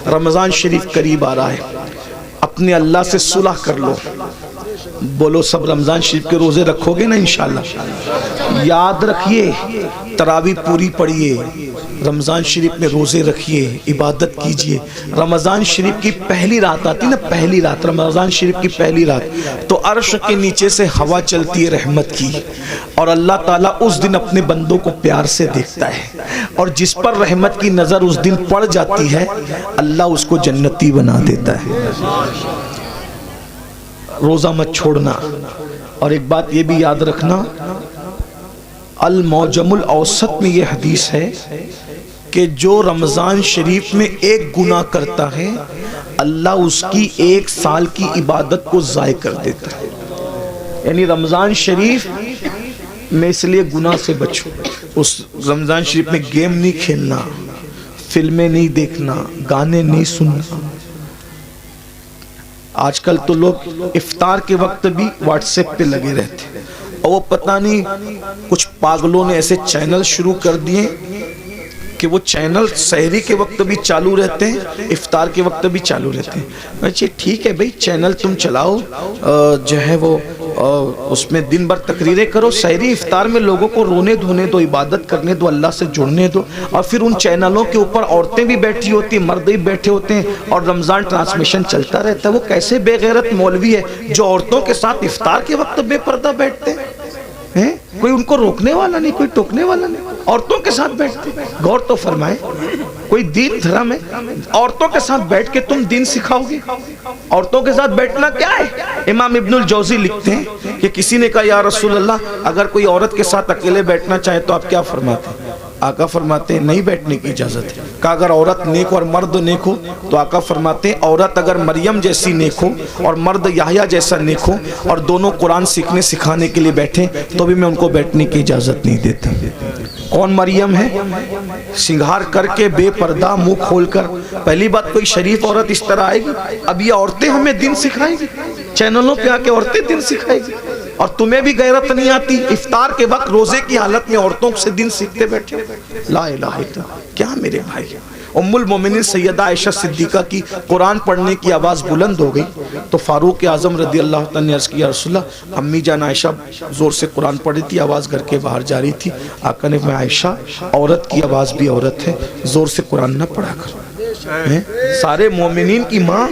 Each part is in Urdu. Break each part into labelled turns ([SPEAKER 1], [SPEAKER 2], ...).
[SPEAKER 1] رمضان شریف قریب آ رہا ہے، اپنے اللہ سے صلح کر لو. بولو سب رمضان شریف کے روزے رکھو گے نا انشاءاللہ؟ یاد رکھیے، تراویح پوری پڑھیے، رمضان شریف میں روزے رکھیے، عبادت کیجئے. رمضان شریف کی پہلی رات آتی نا، پہلی رات، رمضان شریف کی پہلی رات، تو عرش کے نیچے سے ہوا چلتی ہے رحمت کی، اور اللہ تعالیٰ اس دن اپنے بندوں کو پیار سے دیکھتا ہے، اور جس پر رحمت کی نظر اس دن پڑ جاتی ہے اللہ اس کو جنتی بنا دیتا ہے. روزہ مت چھوڑنا. اور ایک بات یہ بھی یاد رکھنا، المعجم الاوسط میں یہ حدیث ہے کہ جو رمضان شریف میں ایک گناہ کرتا ہے اللہ اس کی 1 سال کی عبادت کو ضائع کر دیتا ہے. یعنی رمضان شریف میں اس لیے گناہ سے بچو. اس رمضان شریف میں گیم نہیں کھیلنا، فلمیں نہیں دیکھنا، گانے نہیں سننا. آج کل تو لوگ افطار کے وقت بھی واٹس ایپ پہ لگے رہتے ہیں، اور وہ پتہ نہیں کچھ پاگلوں نے ایسے چینل شروع کر دیے کہ وہ چینل سحری کے وقت بھی چالو رہتے ہیں، افطار کے وقت بھی چالو رہتے ہیں. اچھا ٹھیک ہے بھائی، چینل تم چلاؤ، جو ہے وہ اس میں دن بھر تقریریں کرو، سحری افطار میں لوگوں کو رونے دھونے دو، عبادت کرنے دو، اللہ سے جڑنے دو. اور پھر ان چینلوں کے اوپر عورتیں بھی بیٹھی ہوتی ہیں، مرد بھی بیٹھے ہوتے ہیں، اور رمضان ٹرانسمیشن چلتا رہتا ہے. وہ کیسے بے غیرت مولوی ہے جو عورتوں کے ساتھ افطار کے وقت بے پردہ بیٹھتے ہیں؟ کوئی ان کو روکنے والا نہیں، کوئی ٹوکنے والا نہیں، عورتوں کے ساتھ بیٹھتے. غور تو فرمائے، کوئی دین دھرم ہے؟ عورتوں کے ساتھ بیٹھ کے تم دین سکھاؤ گے؟ عورتوں کے ساتھ بیٹھنا کیا ہے؟ امام ابن الجوزی لکھتے ہیں کہ کسی نے کہا یا رسول اللہ اگر کوئی عورت کے ساتھ اکیلے بیٹھنا چاہے تو آپ کیا فرماتے ہیں؟ آقا فرماتے ہیں نہیں بیٹھنے کی اجازت ہے. کہا اگر عورت نیک اور مرد نیک ہو تو آقا فرماتے ہیں عورت اگر مریم جیسی نیک ہو اور مرد یحییٰ جیسا نیک ہو اور دونوں قرآن سیکھنے سکھانے کے لیے بیٹھیں تو بھی میں ان کو بیٹھنے کی اجازت نہیں دیتا. کون مریم ہے؟ سنگھار کر کے بے پردہ منہ کھول کر. پہلی بات کوئی شریف عورت اس طرح آئے گی؟ اب یہ عورتیں ہمیں دین سکھائیں گی، چینلوں پہ آ کے عورتیں دین سکھائیں گی. اور تمہیں بھی غیرت نہیں آتی افطار کے وقت روزے کی حالت میں عورتوں سے دین سیکھتے بیٹھے. لا الہ الا اللہ. کیا میرے بھائی، ام المومنین سیدہ عائشہ صدیقہ کی قرآن پڑھنے کی آواز بلند ہو گئی تو فاروق اعظم رضی اللہ تعالیٰ نے عرض کیا رسول اللہ امی جان عائشہ زور سے قرآن پڑھ رہی تھی، آواز گھر کے باہر جا رہی تھی. آقا نے فرمایا عائشہ عورت کی آواز بھی عورت ہے، زور سے قرآن نہ پڑھا کرو. سارے مومنین کی ماں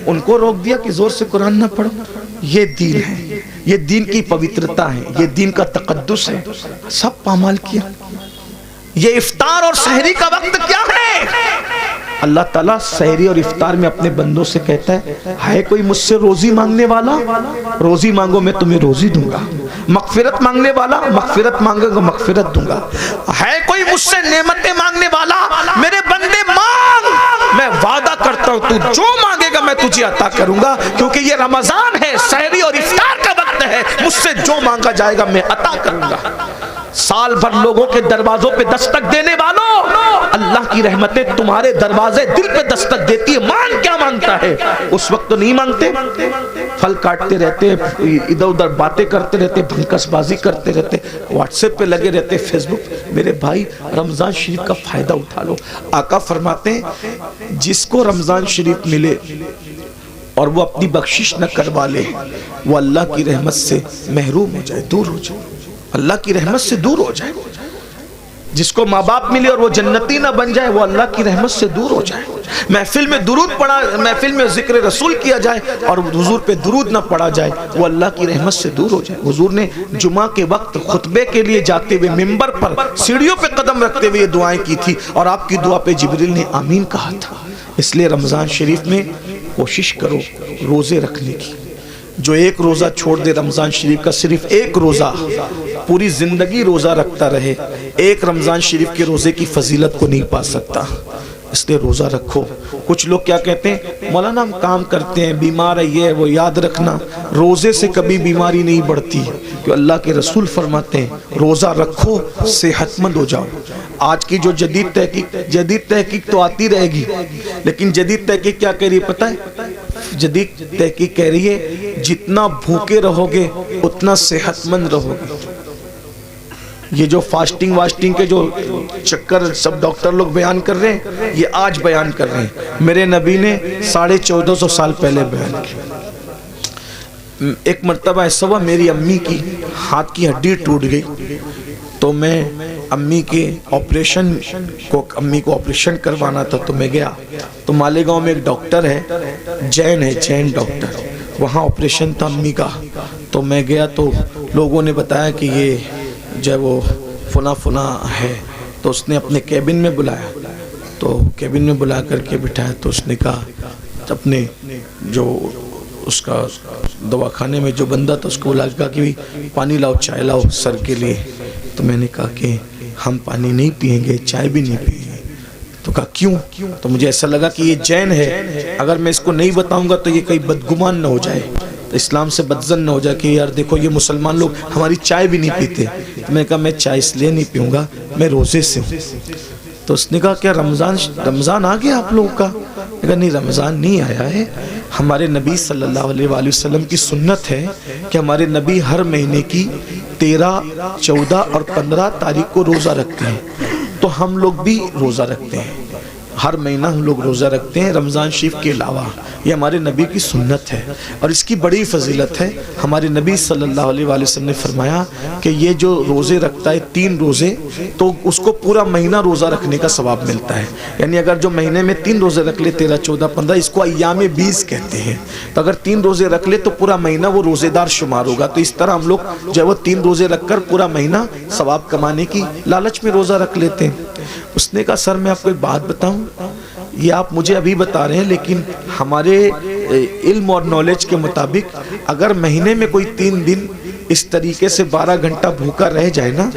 [SPEAKER 1] ان کو روک دیا کہ زور سے قرآن نہ پڑھو. یہ دین ہے، یہ دین کی پوترتا ہے، یہ دین کا تقدس ہے. سب پامال کیا. یہ افطار اور سحری کا وقت کیا ہے؟ اللہ تعالیٰ سحری اور افطار میں اپنے بندوں سے کہتا ہے کوئی مجھ سے روزی مانگنے والا؟ روزی مانگو میں تمہیں روزی دوں گا. مغفرت مانگنے والا؟ مغفرت مانگے گا مغفرت دوں گا. ہے کوئی مجھ سے نعمتیں مانگنے والا؟ میرے بندے مانگ، میں وعدہ کرتا ہوں تو جو مانگے گا میں تجھے عطا کروں گا. کیونکہ یہ رمضان ہے، سحری اور افطار کا وقت ہے، مجھ سے جو مانگا جائے گا میں عطا کروں گا. سال بھر لوگوں کے دروازوں پہ دستک دینے والوں، اللہ کی رحمتیں تمہارے دروازے دل پہ دستک دیتی ہے. مانگ کیا مانگتا ہے؟ اس وقت تو نہیں مانگتے، پھل کاٹتے رہتے، ادھر ادھر باتیں کرتے رہتے، بھنکس بازی کرتے رہتے، واٹس ایپ پہ لگے رہتے، فیس بک. میرے بھائی رمضان شریف کا فائدہ اٹھا لو. آقا فرماتے ہیں جس کو رمضان شریف ملے اور وہ اپنی بخشش نہ کروا لے وہ اللہ کی رحمت سے محروم ہو جائے، دور ہو جائے، اللہ کی رحمت سے دور ہو جائے. جس کو ماں باپ ملے اور وہ جنتی نہ بن جائے وہ اللہ کی رحمت سے دور ہو جائے. محفل میں درود پڑھا، محفل میں ذکر رسول کیا جائے اور حضور پہ درود نہ پڑھا جائے وہ اللہ کی رحمت سے دور ہو جائے. حضور نے جمعہ کے وقت خطبے کے لیے جاتے ہوئے منبر پر سیڑھیوں پہ قدم رکھتے ہوئے یہ دعائیں کی تھی اور آپ کی دعا پہ جبریل نے آمین کہا تھا. اس لیے رمضان شریف میں کوشش کرو روزے رکھنے کی. جو ایک روزہ چھوڑ دے رمضان شریف کا، صرف ایک روزہ پوری زندگی روزہ رکھتا رہے، ایک رمضان شریف کے روزے کی فضیلت کو نہیں پا سکتا. اس لیے روزہ رکھو. کچھ لوگ کیا کہتے ہیں مولانا ہم کام کرتے ہیں، بیمار ہے، یہ وہ. یاد رکھنا روزے سے کبھی بیماری نہیں بڑھتی، کہ اللہ کے رسول فرماتے ہیں روزہ رکھو صحت مند ہو جاؤ. آج کی جو جدید تحقیق تو آتی رہے گی، لیکن جدید تحقیق کیا کہہ رہی ہے پتہ ہے؟ جدید تحقیق کہہ رہی ہے جتنا بھوکے رہو گے اتنا صحت مند رہو گے. یہ جو فاسٹنگ واسٹنگ کے جو چکر سب ڈاکٹر لوگ بیان کر رہے ہیں، یہ آج بیان کر رہے ہیں، میرے نبی نے 1450 سال پہلے بیان کیا۔ ایک مرتبہ ایسا ہوا، میری امی کی ہاتھ کی ہڈی ٹوٹ گئی، تو میں امی کو آپریشن کروانا تھا، تو میں گیا۔ تو مالیگاؤں میں ایک ڈاکٹر ہے، جین ڈاکٹر، وہاں آپریشن تھا امی کا۔ تو میں گیا تو لوگوں نے بتایا کہ یہ جو وہ فنا ہے، تو اس نے اپنے کیبن میں بلایا، تو کیبن میں بلا کر کے بٹھایا، تو اس نے کہا اپنے جو اس کا دواخانے میں جو بندہ تھا اس کو بلا کہا کہ پانی لاؤ، چائے لاؤ سر کے لیے۔ تو میں نے کہا کہ ہم پانی نہیں پئیں گے، چائے بھی نہیں پئیں گے۔ تو کہا کیوں؟ تو مجھے ایسا لگا کہ یہ جین ہے، اگر میں اس کو نہیں بتاؤں گا تو یہ کہیں بدگمان نہ ہو جائے، اسلام سے بدزن نہ ہو جائے کہ یار دیکھو یہ مسلمان لوگ ہماری چائے بھی نہیں پیتے۔ تو میں نے کہا میں چائے اس لیے نہیں پیوں گا، میں روزے سے ہوں۔ تو اس نے کہا کیا رمضان آ گیا آپ لوگوں کا؟ میں نے کہا نہیں، رمضان نہیں آیا ہے، ہمارے نبی صلی اللہ علیہ وآلہ وسلم کی سنت ہے کہ ہمارے نبی ہر مہینے کی 13، 14 اور 15 تاریخ کو روزہ رکھتے ہیں، تو ہم لوگ بھی روزہ رکھتے ہیں، ہر مہینہ ہم لوگ روزہ رکھتے ہیں رمضان شریف کے علاوہ، یہ ہمارے نبی کی سنت ہے۔ اور اس کی بڑی فضیلت ہے، ہمارے نبی صلی اللہ علیہ وآلہ وسلم نے فرمایا کہ یہ جو روزے رکھتا ہے 3 روزے، تو اس کو پورا مہینہ روزہ رکھنے کا ثواب ملتا ہے۔ یعنی اگر جو مہینے میں 3 روزے رکھ لے، 13، 14، 15، اس کو ایام 20 کہتے ہیں، تو اگر 3 روزے رکھ لے تو پورا مہینہ وہ روزے دار شمار ہوگا۔ تو اس طرح ہم لوگ جو وہ 3 روزے رکھ کر پورا مہینہ ثواب کمانے کی لالچ میں روزہ رکھ لیتے ہیں۔ اس نے کہا سر میں آپ کو ایک بات بتاؤں، یہ آپ مجھے ابھی بتا رہے ہیں، لیکن ہمارے علم اور نالج کے مطابق اگر مہینے میں کوئی 3 دن اس طریقے سے 12 گھنٹہ بھوکا رہ جائے نا،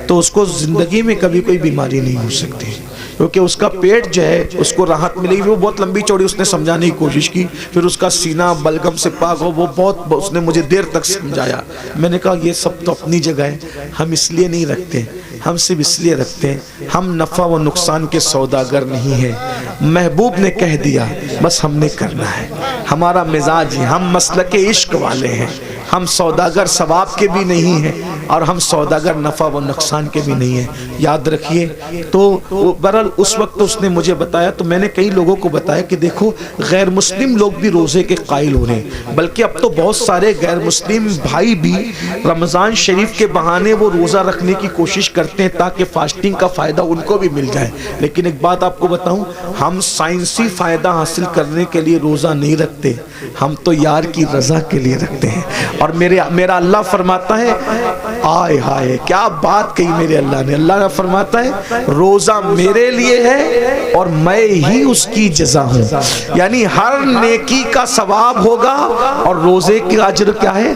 [SPEAKER 1] تو اس کو زندگی میں کبھی کوئی بیماری نہیں ہو سکتی، کیونکہ اس کا پیٹ جو ہے اس کو راحت ملے گی۔ وہ بہت لمبی چوڑی اس نے سمجھانے کی کوشش کی، پھر اس کا سینہ بلغم سے پاک ہو، وہ بہت اس نے مجھے دیر تک سمجھایا۔ میں نے کہا یہ سب تو اپنی جگہ ہے، ہم اس لیے نہیں رکھتے، ہم صرف اس لیے رکھتے ہیں ہم نفع و نقصان کے سوداگر نہیں ہیں، محبوب نے کہہ دیا بس ہم نے کرنا ہے، ہمارا مزاج ہے، ہم مسلک عشق والے ہیں، ہم سوداگر ثواب کے بھی نہیں ہیں اور ہم سوداگر نفع و نقصان کے بھی نہیں ہیں، یاد رکھیے۔ تو بہرحال اس وقت اس نے مجھے بتایا، تو میں نے کئی لوگوں کو بتایا کہ دیکھو غیر مسلم لوگ بھی روزے کے قائل ہو رہے ہیں، بلکہ اب تو بہت سارے غیر مسلم بھائی بھی رمضان شریف کے بہانے وہ روزہ رکھنے کی کوشش کرتے ہیں تاکہ فاسٹنگ کا فائدہ ان کو بھی مل جائے۔ لیکن ایک بات آپ کو بتاؤں، ہم سائنسی فائدہ حاصل کرنے کے لیے روزہ نہیں رکھتے، ہم تو یار کی رضا کے لیے رکھتے ہیں۔ اور میرا اللہ فرماتا ہے، آئے ہائے کیا بات کہی میرے اللہ نے، اللہ فرماتا ہے روزہ میرے لیے ہے اور میں ہی اس کی جزا ہوں، یعنی ہر نیکی کا ثواب ہوگا اور روزے کی اجر کیا ہے؟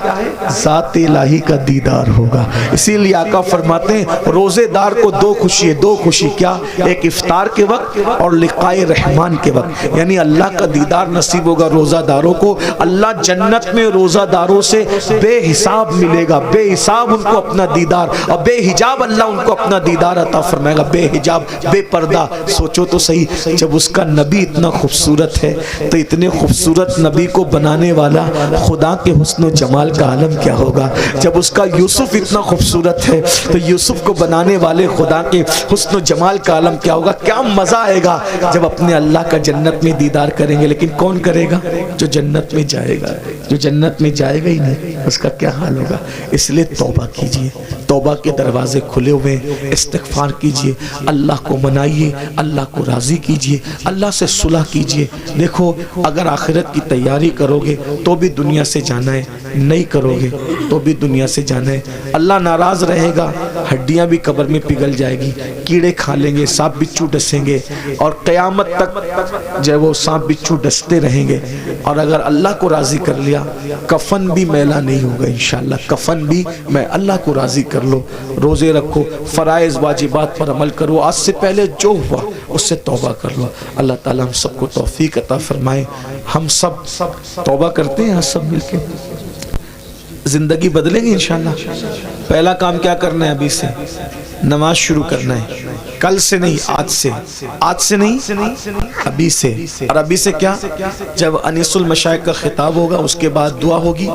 [SPEAKER 1] ذات الہی کا دیدار ہوگا۔ اسی لیے آقا فرماتے ہیں روزے دار کو 2 خوشی ہے، 2 خوشی کیا؟ ایک افطار کے وقت اور لقائے رحمان کے وقت، یعنی اللہ کا دیدار نصیب ہوگا روزہ داروں کو۔ اللہ جنت میں روزہ داروں سے بے حساب ملے گا، بے حساب ان کو اپنا دیدار، اور بے حجاب اللہ ان کو اپنا دیدار عطا فرمائے گا، بے حجاب، بے پردہ۔ سوچو تو صحیح، جب اس کا نبی اتنا خوبصورت ہے تو اتنے خوبصورت نبی کو بنانے والا خدا کے حسن و جمال کا عالم کیا ہوگا؟ جب اس کا یوسف اتنا خوبصورت ہے تو یوسف کو بنانے والے خدا کے حسن و جمال کا عالم کیا ہوگا؟ کیا مزہ آئے گا جب اپنے اللہ کا جنت میں دیدار کریں گے۔ لیکن کون کرے گا؟ جو جنت میں جائے گا، جو جنت میں جائے گا ہی نہیں، اس کا کیا حال ہوگا؟ اس لیے توبہ کیجئے، توبہ کے دروازے کھلے ہوئے، استغفار کیجئے، اللہ کو منائیے، اللہ کو راضی کیجئے، اللہ سے صلح کیجئے۔ دیکھو اگر آخرت کی تیاری کرو گے تو بھی دنیا سے جانا ہے، نہیں کرو گے تو بھی دنیا سے جانا ہے۔ اللہ ناراض رہے گا، ہڈیاں بھی قبر میں پگھل جائے گی، کیڑے کھا لیں گے، سانپ بچھو ڈسیں گے، اور قیامت تک جو وہ سانپ بچھو ڈستے رہیں گے۔ اور اگر اللہ کو راضی کر لیا کفن بھی میلا نہیں ہوگا انشاءاللہ، کفن بھی میں اللہ کو راضی کر لو، روزے رکھو، فرائض واجبات پر عمل کرو، آج سے پہلے جو ہوا اس سے توبہ کر لو۔ اللہ تعالیٰ ہم سب کو توفیق عطا فرمائے۔ ہم سب توبہ کرتے ہیں سب مل کے، زندگی بدلیں گے انشاءاللہ۔ پہلا کام کیا کرنا ہے ابھی سے؟ نماز شروع کرنا ہے، کل سے نہیں، آج سے نہیں، ابھی سے۔ اور ابھی سے کیا؟ جب انیس المشائخ کا خطاب ہوگا اس کے بعد دعا ہوگی،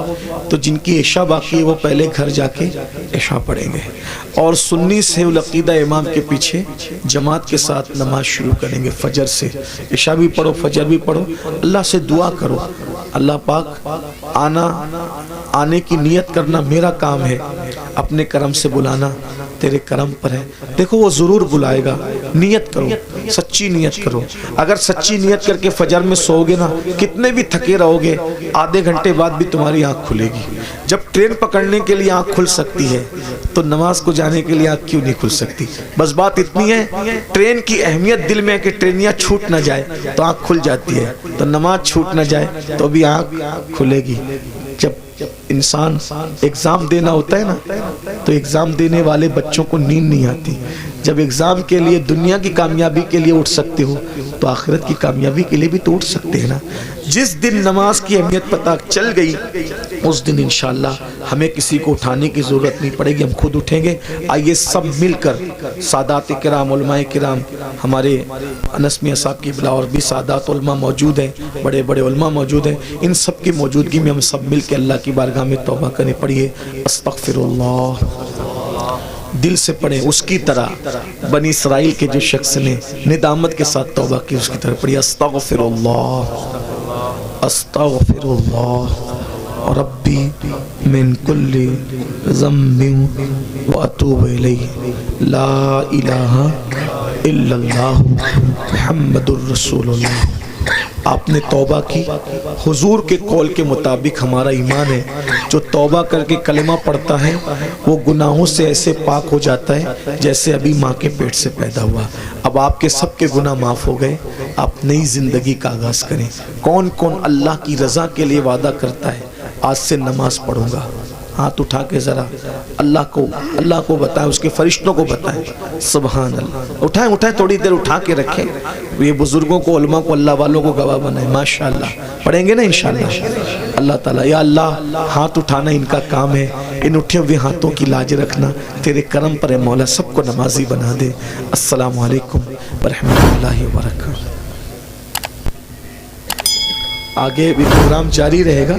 [SPEAKER 1] تو جن کی عشاء باقی ہے وہ پہلے گھر جا کے عشاء پڑھیں گے، اور سنی سے العقیدہ امام کے پیچھے جماعت کے ساتھ نماز شروع کریں گے فجر سے۔ عشاء بھی پڑھو، فجر بھی پڑھو، اللہ سے دعا کرو، اللہ پاک آنے کی نیت کرنا میرا کام ہے، اپنے کرم سے بلانا تیرے کرم پر ہے۔ دیکھو وہ ضرور بلائے گا، نیت کرو، سچی نیت کرو۔ اگر سچی نیت کر کے فجر میں سو گے نا، کتنے بھی تھکے رہو گے، آدھے گھنٹے بعد بھی تمہاری آنکھ کھلے گی۔ جب ٹرین پکڑنے کے لیے آنکھ کھل سکتی ہے تو نماز کو جانے کے لیے آنکھ کیوں نہیں کھل سکتی؟ بس بات اتنی ہے، ٹرین کی اہمیت دل میں ہے کہ ٹرینیاں چھوٹ نہ جائے تو آنکھ کھل جاتی ہے، تو نماز چھوٹ نہ جائے تو بھی آنکھ کھلے گی۔ جب انسان ایگزام دینا ہوتا ہے نا، تو ایگزام دینے والے بچوں کو نیند نہیں آتی۔ جب ایگزام کے لیے دنیا کی کامیابی کے لیے اٹھ سکتے ہو تو آخرت کی کامیابی کے لیے بھی تو اٹھ سکتے ہیں نا۔ جس دن نماز کی اہمیت پتہ چل گئی اس دن انشاءاللہ ہمیں کسی کو اٹھانے کی ضرورت نہیں پڑے گی، ہم خود اٹھیں گے۔ آئیے سب مل کر سادات کرام، علماء کرام، ہمارے انس میاں صاحب کی بلا اور بھی سادات علماء موجود ہیں، بڑے بڑے علماء موجود ہیں، ان سب کی موجودگی میں ہم سب مل کے اللہ کی بارگاہ میں توبہ کرنے پڑیے۔ استغفر اللہ، دل سے پڑھیں، اس کی طرح بنی اسرائیل کے جو شخص نے ندامت کے ساتھ توبہ کی اس کی طرح پڑھیے۔ استغفر اللہ، استغفر اللہ ربی من کل ذنب واتوب الیہ، لا الہ الا اللہ محمد الرسول اللہ۔ آپ نے توبہ کی، حضور کے قول کے مطابق ہمارا ایمان ہے، جو توبہ کر کے کلمہ پڑھتا ہے وہ گناہوں سے ایسے پاک ہو جاتا ہے جیسے ابھی ماں کے پیٹ سے پیدا ہوا۔ اب آپ کے سب کے گناہ معاف ہو گئے، آپ نئی زندگی کا آغاز کریں۔ کون کون اللہ کی رضا کے لیے وعدہ کرتا ہے آج سے نماز پڑھوں گا؟ ہاتھ اٹھا کے ذرا اللہ کو بتائیں، اس کے فرشتوں کو بتائیں۔ سبحان اللہ، اٹھائیں تھوڑی دیر اٹھا کے رکھیں، یہ بزرگوں کو، علماء کو، اللہ والوں کو گواہ بنائیں۔ ماشاءاللہ پڑھیں گے نا انشاءاللہ۔ اللہ تعالیٰ، یا اللہ ہاتھ اٹھانا ان کا کام ہے، ان اٹھے ہوئے ہاتھوں کی لاج رکھنا تیرے کرم پر ہے مولا، سب کو نمازی بنا دے۔ السلام علیکم ورحمۃ اللہ وبرکاتہ۔ آگے بھی پروگرام جاری رہے گا۔